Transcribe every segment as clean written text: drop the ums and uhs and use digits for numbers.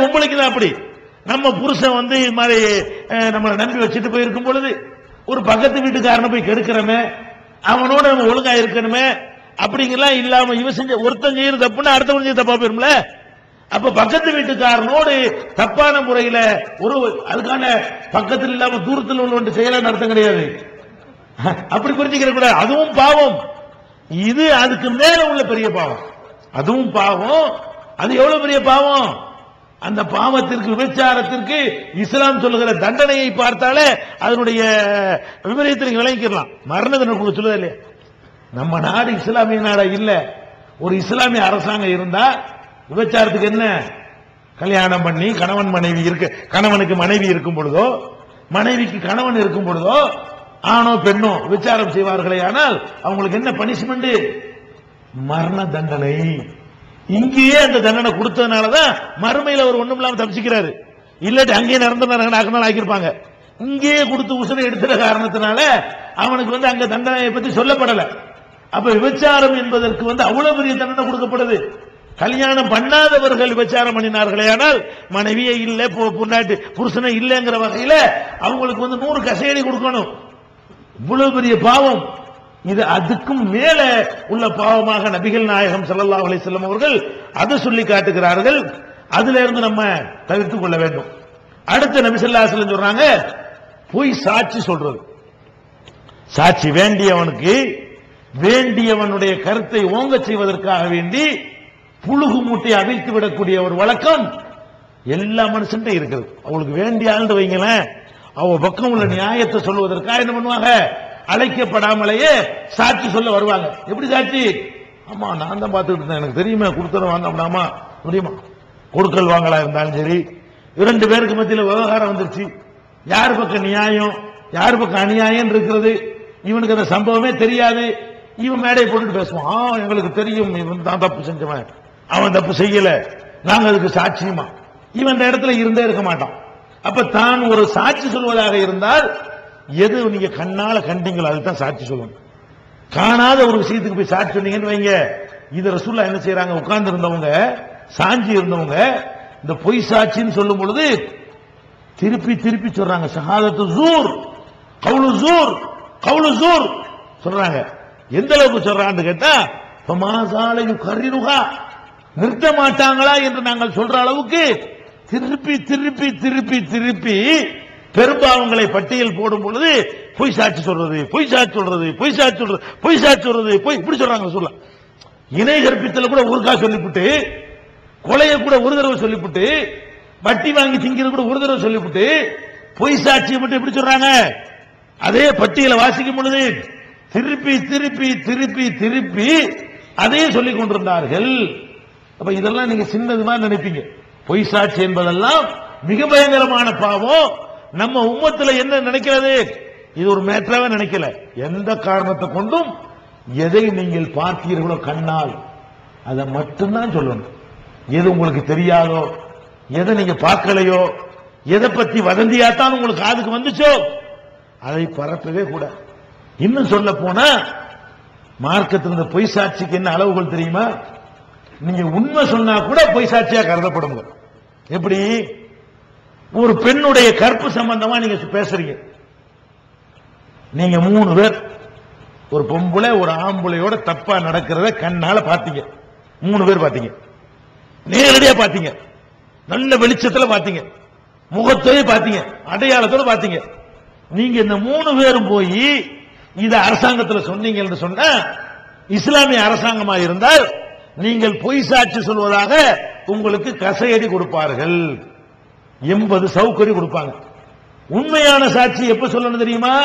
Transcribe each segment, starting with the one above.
பொம்பளைக்கு தான் அப்படி. நம்ம புருஷன் வந்து இது மாதிரி நம்மளை நம்பி வச்சுட்டு போயிருக்கும் பொழுது ஒரு பக்கத்து வீட்டுக்காரனை போய் கெடுக்கிறமே, அவனோட நம்ம ஒழுங்கா இருக்கணுமே அப்படிங்கலாம் இல்லாம இவன் செஞ்ச ஒருத்தன் செய்யறது தப்புன்னா அடுத்தவன் செய்ய தப்பா போயிரும்ல. அப்ப பக்கத்து வீட்டுக்காரனோடு தப்பான முறையில ஒரு அதுக்கான பக்கத்தில் இல்லாம தூரத்தில் உள்ள செயலான அர்த்தம் கிடையாது. அப்படி புரிஞ்சுக்கிற கூட அதுவும் பாவம். இது அதுக்கு மேல உள்ள பெரிய பாவம். அதுவும் பாவம். அது எவ்வளவு பெரிய பாவம்? அந்த பாவத்திற்கு விபச்சாரத்திற்கு இஸ்லாம் சொல்லுகிற தண்டனையை பார்த்தாலே அதனுடைய விபரீதத்தை விளங்கிக்கலாம். மரண தண்டனை சொல்லுதா இல்லையா? நம்ம நாடு இஸ்லாமிய நாடா இல்ல. ஒரு இஸ்லாமிய அரசாங்கம் இருந்தா விபச்சாரத்துக்கு என்ன, கல்யாணம் பண்ணி கணவனுக்கு மனைவி இருக்கும் பொழுதோ மனைவிக்கு கணவன் இருக்கும் பொழுதோ ஆணோ பெண்ணோ விபச்சாரம் செய்வார்களே, ஆனால் அவங்களுக்கு என்ன பனிஷ்மெண்ட்? மரண தண்டனை. இங்கேயே அந்த தண்டனை கொடுத்ததுனாலதான் மறுமையில ஒரு ஒண்ணும் இல்லாம தப்பிச்சுக்கிறாரு. இல்லாட்டி அங்கேயே நடந்து ஆக்கியிருப்பாங்க. இங்கேயே கொடுத்து உசுரை எடுத்துற காரணத்தினால அவனுக்கு வந்து அங்க தண்டனையை பத்தி சொல்லப்படல. அப்ப விபச்சாரம் என்பதற்கு வந்து அவ்வளவு பெரிய தண்டனை கொடுக்கப்படுது. கல்யாணம் பண்ணாதவர்கள் விபச்சாரம் பண்ணினார்களே, ஆனால் மனைவியே இல்ல பொண்டாட்டி புருஷனே இல்லைங்கிற வகையில அவங்களுக்கு வந்து 100 கசையடி கொடுக்கணும். இவ்வளவு பெரிய பாவம். இது அதுக்கும் மேல உள்ள பாவமாக நபிகள் நாயகம் ஸல்லல்லாஹு அலைஹி வஸல்லம் அவர்கள் அதை சொல்லி காட்டுகிறார்கள். அதுல இருந்து நம்ம தவிர்த்துக் கொள்ள வேண்டும். அடுத்து நபி ஸல்லல்லாஹு அலைஹி வஸல்லம் சொல்றாங்க, போய் சாட்சி சொல்றது. சாட்சி வேண்டியவனுக்கு வேண்டியவனுடைய கருத்தை ஓங்க செய்வதற்காக வேண்டி புழுகு மூட்டை அவிழ்த்து விடக்கூடிய ஒரு வழக்கம் எல்லா மனுஷன்ட்ட இருக்குது. அவளுக்கு வேண்டிய ஆழ்ந்து வைங்களேன், அவ பக்கம் உள்ள நியாயத்தை சொல்லுவதற்காக என்ன பண்ணுவாங்க, அழைக்கப்படாமலேயே சாட்சி சொல்ல வருவாங்க. எப்படி சாட்சி? ஆமா நான் தான் பார்த்துக்கிட்டு இருந்தேன், எனக்கு தெரியுமே, கொடுத்தரும் வாங்கப்படாமா முடியுமா? கொடுக்கல் வாங்கலா இருந்தாலும் சரி, 2 பேருக்கு மத்தியில் விவகாரம் வந்துருச்சு, யார் பக்கம் நியாயம் யார் பக்கம் அநியாயம் இருக்கிறது, இவனுக்கு அந்த சம்பவமே தெரியாது, இவன் மேடையை போட்டுட்டு பேசுவான், எங்களுக்கு தெரியும் இவன் தான் தப்பு செஞ்சவன், அவன் தப்பு செய்யல, நாங்க அதுக்கு சாட்சியமா. இவன் இந்த இடத்துல இருந்தே இருக்க மாட்டான். அப்ப தான் ஒரு சாட்சி சொல்வதாக இருந்தால் எது நீங்க கண்ணால கண்டீங்களோ அதுதான் சாட்சி சொல்லணும். காணாத ஒரு விஷயத்துக்கு போய் சாட்சி சொன்னீங்கன்னு வைங்க, இது ரசூலுல்லாஹ் என்ன செய்யறாங்க, உட்கார்ந்து இருந்தவங்க சாஞ்சி இருந்தவங்க இந்த பொய் சாட்சின்னு சொல்லும் பொழுது திருப்பி திருப்பி சொல்றாங்க, ஷஹாதத்து ஜூர் கவுலு ஜூர் சொல்றாங்க. எந்த அளவுக்கு சொல்றான்னு கேட்டா, கர்ரிருகா நிறுத்த மாட்டாங்களா என்று நாங்கள் சொல்ற அளவுக்கு திருப்பி திருப்பி திருப்பி திருப்பி பெரும்பாவங்களை பட்டியல் போடும் பொழுது பொய் சாட்சி சொல்றது பொய் சாட்சி சொல்றது பொய் சாட்சி சொல்றது பொய் சாட்சி சொல்றது பொய் இப்படி சொல்றாங்க. சொல்ல இணை கற்பித்தல கூட ஒருக்கா சொல்லிவிட்டு, கொலையை கூட ஒரு தடவை சொல்லிவிட்டு, வட்டி வாங்கி திங்கிறது கூட ஒரு தடவை சொல்லிவிட்டு, பொய் சாட்சியை மட்டும் எப்படி சொல்றாங்க, அதே பட்டியலை வாசிக்கும் பொழுது திருப்பி திருப்பி திருப்பி திருப்பி அதே சொல்லிக் கொண்டிருந்தார்கள். அப்ப இதெல்லாம் நீங்க சின்னது மாதிரி நினைப்பீங்க. பொய் சாட்சி என்பதெல்லாம் மிக பயங்கரமான பாவம். நம்ம உம்மத்துல என்ன நினைக்கிறது, இது ஒரு மேட்டராக நினைக்கல. எந்த காரணத்தை கொண்டும் எதை நீங்கள் பார்த்தீர்களோ கண்ணால் அதை மட்டும்தான் சொல்லணும். எது உங்களுக்கு தெரியாதோ, எதை நீங்க பார்க்கலையோ, எதை பத்தி வதந்தியாத்தான் உங்களுக்கு காதுக்கு வந்துச்சோ அதை பரப்பவே கூட. இன்னும் சொல்ல போனா மார்க்கத்திலிருந்து பொய் சாட்சிக்கு என்ன அளவுகள் தெரியுமா? நீங்க உண்மை சொன்னா கூட பொய் சாட்சியா கருதப்படுங்க. எப்படி? ஒரு பெண்ணுடைய கற்பு சம்பந்தமா நீங்க பேசுறீங்க, நீங்க 3 பேர், ஒரு பொம்பளை ஒரு ஆம்பளையோட தப்பா நடக்கிறத கண்ணால பாத்தீங்க, 3 பேர் பாத்தீங்க, நேரடியா பாத்தீங்க, நல்ல வெளிச்சத்துல பாத்தீங்க, முகத்தோட பாத்தீங்க, அடையாளத்தோட பாத்தீங்க. நீங்க இந்த 3 பேரும் போய் இத அரசாங்கத்தில் சொன்னீங்க சொன்னா, இஸ்லாமிய அரசாங்கமா இருந்தால் நீங்கள் பொய் சாட்சி சொல்வதாக உங்களுக்கு கசையடி கொடுப்பார்கள், 80 சவுக்கடி கொடுப்பாங்க. உண்மையான சாட்சி எப்ப சொல்லணும் தெரியுமா?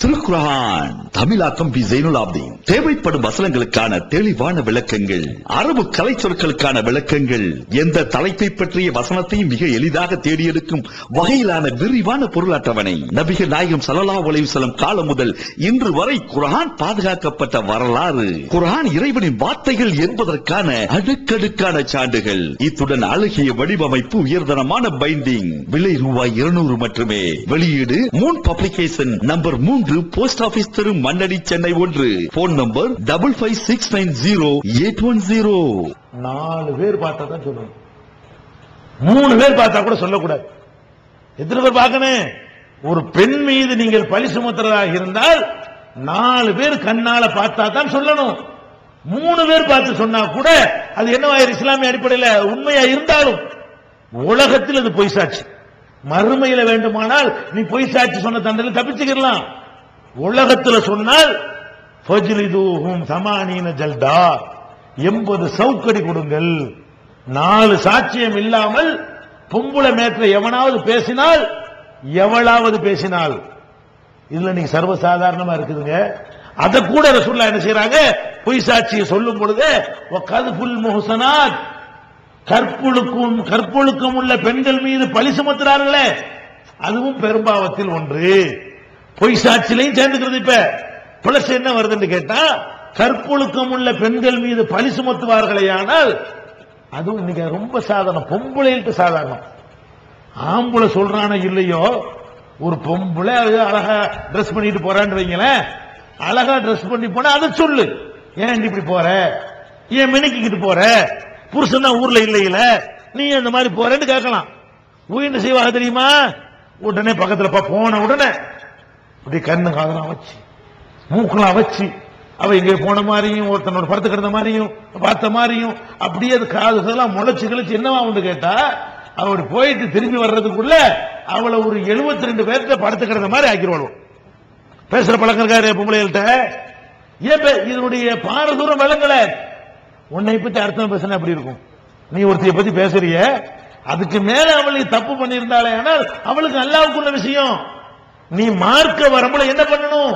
திருக்குர்ஆன் தமிழாக்கம் பி ஜைனுல் ஆப்தீன். தேவைப்படும் வசனங்களுக்கான தெளிவான விளக்கங்கள், அரபு கலை சொற்களுக்கான விளக்கங்கள், எந்த தலைப்பை பற்றிய வசனத்தையும் மிக எளிதாக தேடியெடுக்கும் வகையிலான விரிவான பொருள் அட்டவணை. நபிகள் நாயகம் ஸல்லல்லாஹு அலைஹி வஸல்லம் காலம் முதல் இன்று வரை குர்ஆன் பாதுகாக்கப்பட்ட வரலாறு, குர்ஆன் இறைவனின் வார்த்தைகள் என்பதற்கான அடுக்கடுக்கான சான்றுகள், இத்துடன் அழகிய வடிவமைப்பு, உயர்தரமான பைண்டிங், விலை ரூபாய் 200 மட்டுமே. வெளியீடு Moon publication, number 3, post office தெரு, மண்ணடி, சென்னை 1. Phone number 55690810. 4 பேர் பார்த்தா தான் சொல்லணும். 3 பேர் பார்த்தா கூட சொல்லக்கூடாது. எத்தனை பேர் பார்க்கணும்? ஒரு பெண் மீது நீங்கள் பழி சுமத்துறதாக இருந்தால் 4 பேர் கண்ணால பார்த்தா தான் சொல்லணும். 3 பேர் பார்த்து சொன்னா கூட அது என்னவாயிரு இஸ்லாமிய அடிப்படையில் உண்மையா இருந்தாலும் உலகத்தில் அது பொய் சாட்சி. மறுமையில வேண்டுமானால் நீ பொய் சாட்சி சொன்ன தண்டனை தப்பிச்சுக்கலாம். உலகத்தில் சொன்னால் ஃபஜ்லிதுஹும் 80 ஜல்தா, 80 சவுக்கடி கொடுங்கள். 4 சாட்சியம் இல்லாமல் பொம்புல மேற்ற எவனாவது பேசினால், எவளாவது பேசினால், இதுல நீங்க சர்வசாதாரணமா இருக்குதுங்க. அத கூட ரசூலுல்லாஹ் என்ன செய்றாங்க? பொய் சாட்சியை சொல்லும் பொழுது வகதுஃபுல் முஹ்சனாத், கற்பொழுக்கம் உள்ள பெண்கள் மீது பழி சுமத்துறார்களே, அதுவும் பெரும்பாவத்தில் ஒன்று. பொய் சாட்சியிலையும் சேர்ந்துக்கிறது. இப்ப பிளஸ் என்ன வருதுன்னு கேட்டா, கற்பொழுக்கம் உள்ள பெண்கள் மீது பழி சுமத்துவார்களே, ஆனால் அதுவும் இன்னைக்கு ரொம்ப சாதாரணம். பொம்பளைக்கு சாதாரணம். ஆம்பளை சொல்றானோ இல்லையோ, ஒரு பொம்பளை அழகா ட்ரெஸ் பண்ணிட்டு போறான்னு வைங்களேன், அழகா ட்ரெஸ் பண்ணி போனா அதை சொல்லு. ஏன் இப்படி போற, ஏன் மினுக்கிட்டு போற, புருஷன் தான் ஊர்ல இல்லையில நீ அந்த மாதிரி போறேன்னு கேட்கலாம். என்ன செய்வாங்க தெரியுமா? உடனே பக்கத்துல போன உடனே இப்படி கண்ணு காதலாம் வச்சு, மூக்கெல்லாம் வச்சு, அவ இங்கே போன மாதிரியும் ஒருத்தனோட படுத்து கிடந்த மாதிரியும் பார்த்த மாதிரியும் அப்படியே அது காதுலாம் முளைச்சு கழிச்சு என்னவா உண்டு கேட்டா, அவரு போயிட்டு திரும்பி வர்றதுக்குள்ள அவளை ஒரு 72 பேர்த்த படுத்து கிடந்த மாதிரி ஆக்கிடுவாள். பேசுற பழக்கம் இருக்காரு பொம்பளைகள்கிட்ட. ஏன் இதனுடைய பாரதூரம் விளங்கல. உன்னை பத்தி அர்த்தம் பேசினா எப்படி இருக்கும்? நீ ஒருத்தைய பத்தி பேசுறிய, அதுக்கு மேல அவளை தப்பு பண்ணியிருந்தாலே ஆனால் அவளுக்கு அல்லாஹ்வுக்குள்ள விஷயம். நீ மார்க்க வரம்புல என்ன பண்ணணும்?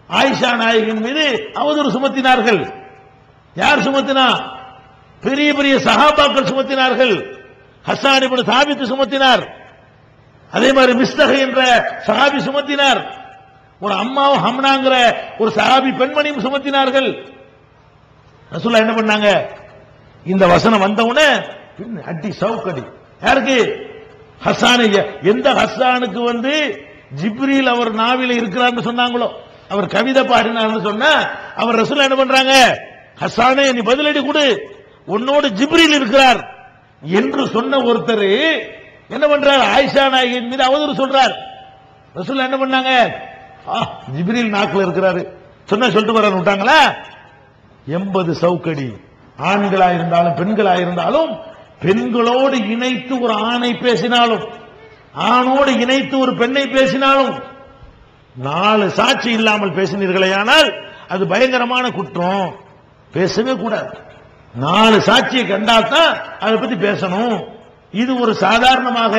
ஆயிஷா நாயகின் மீது அவதூறு சுமத்தினார்கள். யார் சுமத்தினா? பெரிய பெரிய சஹாபாக்கள் சுமத்தினார்கள். ஹஸ்ஸான் இப்னு சாபித் சுமத்தினார். அதே மாதிரி மிஸ்தஹ் என்ற சஹாபி சுமத்தினார். ஒரு அம்மாவும் ஹம்னாங்கிற ஒரு சஹாபி பெண்மணியும் சுமத்தினார்கள். ரசூலுல்லாஹ் என்ன பண்ணாங்க? இந்த வசனம் வந்தவுடனே அடி சவுக்கடி. யாருக்கு? ஹஸ்ஸான். எந்த ஹஸ்ஸானுக்கு ஜிப்ரீல் அவர் நாவில இருக்கிறார்னு சொன்னாங்களோ, அவர் கவிதை பாடினார்னு சொன்னா, அவர் ரசூலுல்லாஹ் என்ன பண்றாங்க? ஹஸ்ஸானே நீ பதிலடி கொடு, உன்னோடு ஜிப்ரீல் இருக்கிறார் என்று சொன்ன ஒருத்தர் என்ன பண்றார்? ஆயிஷா நாயகியின் மீது அவதூறு சொல்றார். ரசூலுல்லாஹ் என்ன பண்ணாங்க? ஜிப்ரீல் நாக்குல இருக்கிறாரு சொன்னா சொல்லிட்டு வர விட்டாங்களா? 80 சவுக்கடி. ஆண்களா இருந்தாலும் பெண்களா இருந்தாலும், பெண்களோடு இணைத்து ஒரு ஆணை பேசினாலும், ஆணோடு இணைத்து ஒரு பெண்ணை பேசினாலும், 4 சாட்சி இல்லாமல் பேசினீர்களேயானால் அது பயங்கரமான குற்றம். பேசவே கூடாது. 4 சாட்சியை கண்டால்தான் அதை பத்தி பேசணும். இது ஒரு சாதாரணமாக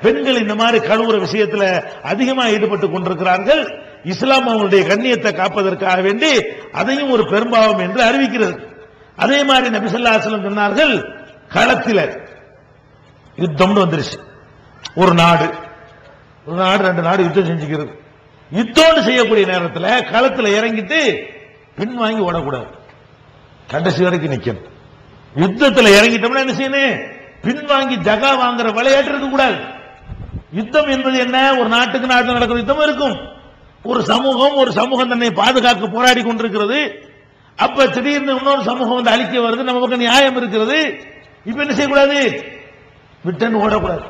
பெண்கள் இந்த மாதிரி கழுவுற விஷயத்துல அதிகமாக ஈடுபட்டு கொண்டிருக்கிறார்கள். இஸ்லாம் அவங்களுடைய கண்ணியத்தை காப்பதற்காக வேண்டி அதையும் ஒரு பெரும்பாவம் என்று அறிவிக்கிறது. அதே மாதிரி நபி ஸல்லல்லாஹு அலைஹி வஸல்லம் சொன்னார்கள், களத்தில யுத்தம் வந்துருச்சு. ஒரு நாடு 2 நாடு யுத்தம் செஞ்சுக்கிறது. யுத்தம் செய்யக்கூடிய நேரத்தில் களத்தில் இறங்கிட்டு பின் வாங்கி ஓடக்கூடாது, கடைசி வரைக்கும் நிக்கணும். யுத்தத்தில் இறங்கிட்டோம்னா என்ன செய்யணும்? பின் வாங்கி ஜகா வாங்குற விளையாட்டு இருக்க கூடாது. யுத்தம் என்பது என்ன? ஒரு நாட்டுக்கு நாட்டில் நடக்கிற யுத்தம் இருக்கும். ஒரு சமூகம் தன்னை பாதுகாக்க போராடி கொண்டிருக்கிறது. அப்ப திடீர்னு இன்னொரு சமூகம் அழிக்க வருது, நம்ம பக்கம் நியாயம் இருக்கிறது. இப்ப என்ன செய்யக்கூடாது? விட்டு ஓடக்கூடாது.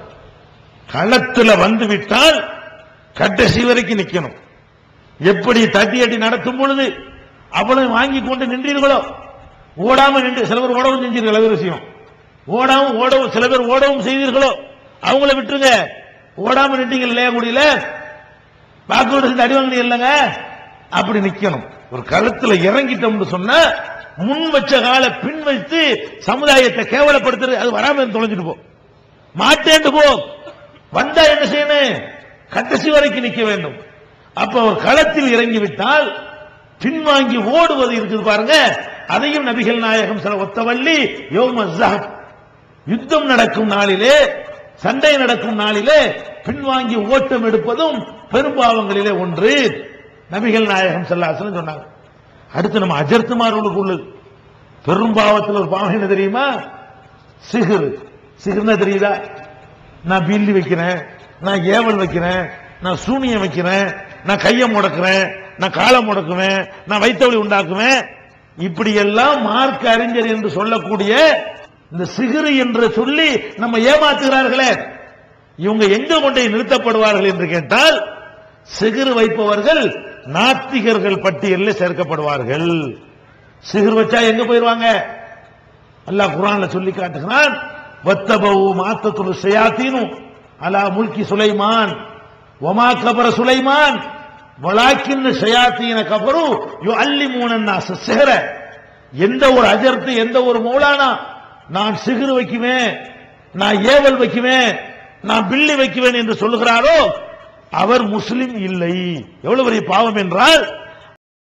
களத்தில் வந்து விட்டால் கடைசி வரைக்கும் நிக்கணும். எப்படி தட்டி அடி நடத்தும் பொழுது அவளை வாங்கி கொண்டு நின்றீர்களோ, ஓடாம நின்று சில பேர் ஓடவும் செஞ்சீர்கள். அது விஷயம். ஓடவும் சில பேர் ஓடவும் செய்தீர்களோ, அவங்கள விட்டுருங்க. ஓடாம நின்றீங்க இல்லையா? கூடியில வாக்குறுதி செஞ்சு அடி வாங்கினீங்க இல்லைங்க, அப்படி நிக்கணும். ஒரு களத்தில் இறங்கிட்டோம்னு சொன்னா முன் வச்ச கால பின் வைத்து சமுதாயத்தை கேவலப்படுத்துறது, அது வராம தொலைஞ்சிட்டு போ, மாட்டேன்னு போ. வந்தா என்ன செய்யணும்? கடைசி வரைக்கும் நிக்க வேண்டும். அப்ப ஒரு களத்தில் இறங்கிவிட்டால் பின்வாங்கி ஓடுவது இருக்குது பாருங்க. அதையும் நபிகள் நாயகம் ஒத்தவள்ளி யௌம ஸஹப், யுத்தம் நடக்கும் நாளிலே, சண்டை நடக்கும் நாளிலே பின்வாங்கி ஓட்டம் எடுப்பதும் பெரும்பாவங்களிலே ஒன்று. நபிகள் நாயகம் ஸல்லல்லாஹு அலைஹி வஸல்லம் சொன்னாங்க. அடுத்து நம்ம அஜர்த்துமார்களுக்கு உள்ளது பெரும்பாவத்தில் ஒரு பாவம் என்ன தெரியுமா? சிகிர்னா தெரியுதா? நான் பில்லி வைக்கிறேன், நான் ஏவல் வைக்கிறேன், நான் சூனியம் வைக்கிறேன், நான் கையை முடக்குறேன், நான் காலை முடக்குவேன், நான் வைத்தவழி உண்டாக்குவேன். இப்படி எல்லாம் மார்க்க அறிஞர் என்று சொல்லக்கூடிய இந்த சிகிறு என்று சொல்லி நம்ம ஏமாத்துகிறார்களே, இவங்க எங்க கொண்டே நிறுத்தப்படுவார்கள் என்று கேட்டால், சிகிறு வைப்பவர்கள் நாத்திகர்கள் பட்டியலில் சேர்க்கப்படுவார்கள். சிகிர் வச்சா எங்க போயிருவாங்க? அல்லாஹ் குர்ஆன்ல சொல்லி காட்டுகிறான், வத்தபவு மாத்தத்துல் ஷயாத்தீனு அலா முல்கி சுலைமான் வமா கபர சுலைமான் வலாக்கின் ஷயாத்தீன கபரு யுஅல்லிமூன அன்னாஸ சிஹ்ர. எந்த ஒரு அஜர்த்து, எந்த ஒரு மௌலானா நான் சிகிர் வைக்குவேன், நான் ஏவல் வைக்குவேன், நான் பில்லி வைக்குவேன் என்று சொல்லுகிறாரோ அவர் முஸ்லிம் இல்லை. எவ்வளவு பெரிய பாவம் என்றால்